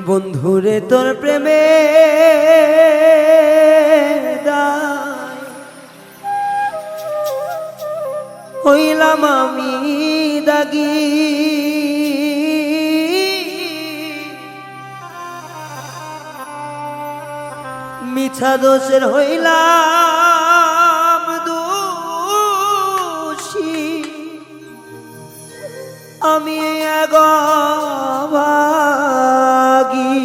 বন্ধুরে তোর প্রেমে হইলাম আমি দাগি, মিছা দোষের হইলাম দোষী, আমি ভাগী।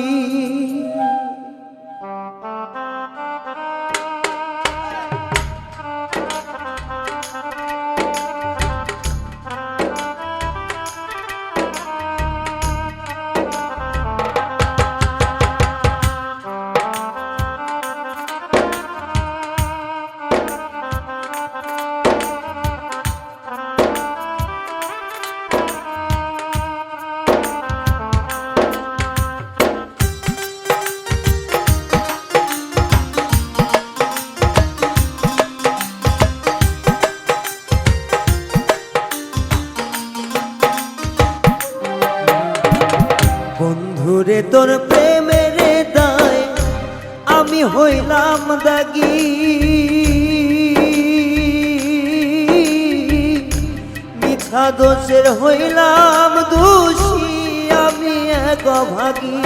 বন্ধুরে তোর প্রেমের দায় আমি হইলাম দাগি, মিছা দোষের হইলাম দোষী, আমি ভাগী।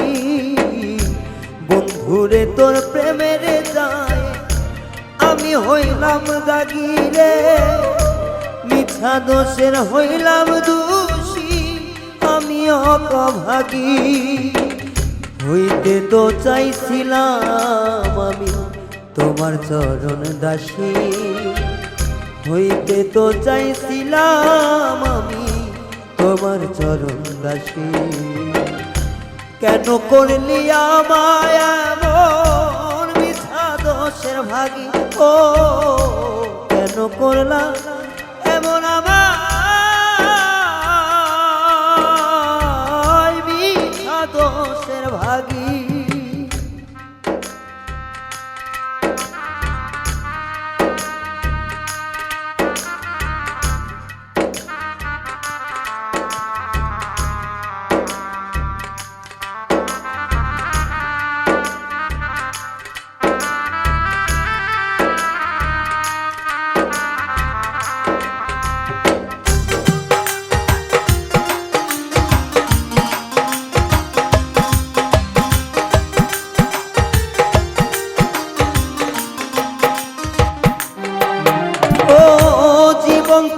বন্ধুরে তোর প্রেমের দায় আমি হইলাম দাগি রে, মিছা দোষের হইলাম দোষী, আমি ভাগী। হইতে তো চাইছিলাম আমি তোমার চরণ দাসী, হইতে তো চাইছিলাম আমি তোমার চরণ দাসী। কেন করলি আমায় এমন মিছা দোষের ভাগী, ও কেন করলা এমন আমার মিছা দোষের ভাগী।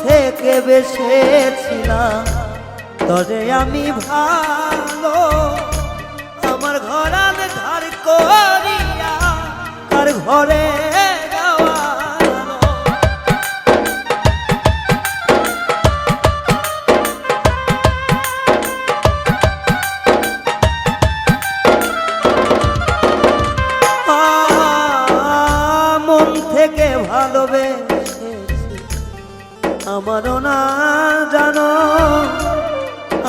থেকে বেসেছিলাম তবে আমি ভালো, আমার ঘরান ধার করিয়া কার ঘরে যাওয়ালো। মন থেকে ভালোবেসে আমারও না জানো,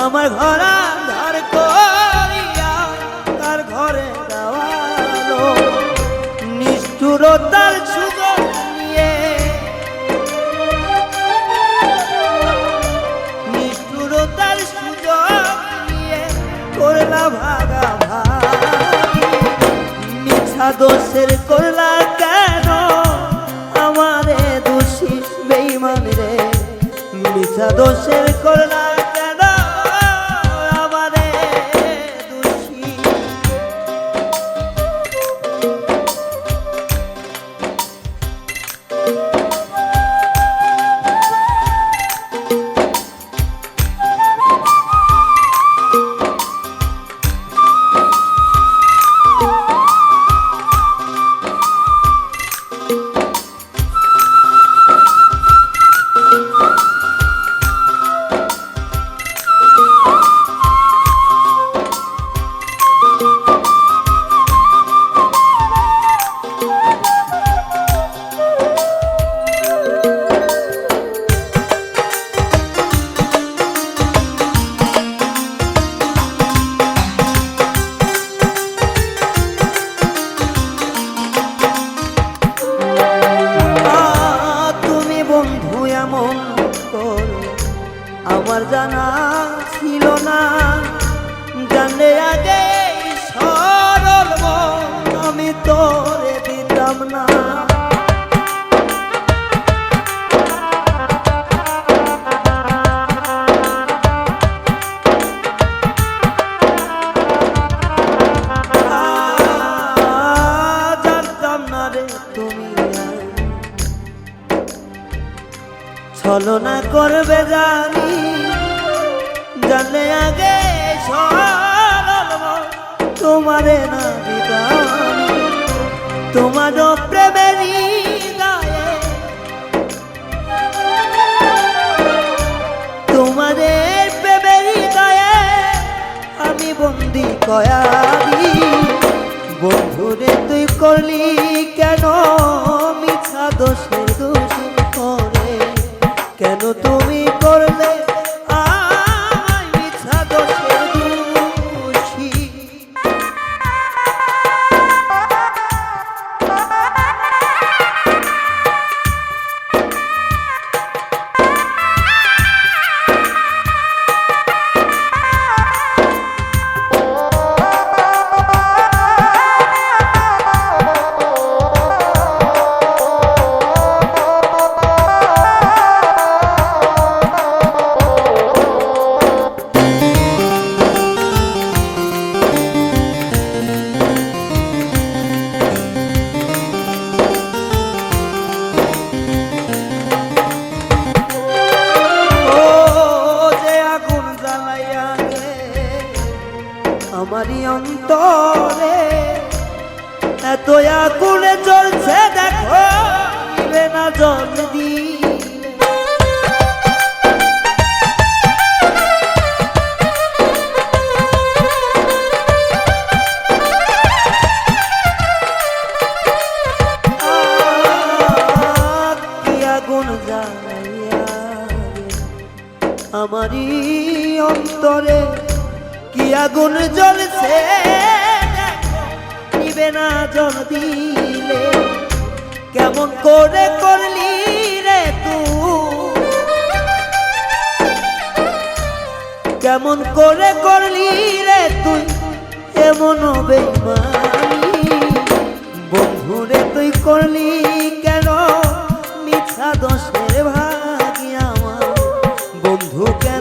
আমার ঘরা ধার করিয়া তার ঘরে দেওয়ালো। নিষ্ঠুরতার সুযোগ নিয়ে, নিষ্ঠুরতার সুযোগ নিয়ে করলা ভাগাভাগি, মিছা দোষের করলা কেন আমারে দোষী বেঈমান রে, মিছা দোষের করলা কেন আমারে দোষী। আমার জানা ছিল না, জানলে আগে আমি তোরে দিতাম না। জানতাম না রে তুমি ছলনা করবে জানি, জানলে আগে তোমারে না দিতাম। তোমার প্রেমেরই গায়ে, তোমাদের প্রেমেরই গায়ে আমি বন্দি কয়ারি। বন্ধুরে তুই করলি কেন মিছা দোষের দোষ করে, কেন তুমি করলে আমায় মিছা দোষের দোষী। আমারই অন্তরে এত আগুনে জ্বলছে দেখো, নিবে না জল দিলে। কি আগুন জ্বালাইয়া আমারই অন্তরে, কি আগুন জ্বলছে নিবে না জল দিলে। কেমন করে করলি রে তুই, কেমন করে করলি রে তুই এমন বেঈমানি। বন্ধুরে তুই করলি কেন মিছা দোষের ভাগি আমার, বন্ধুকে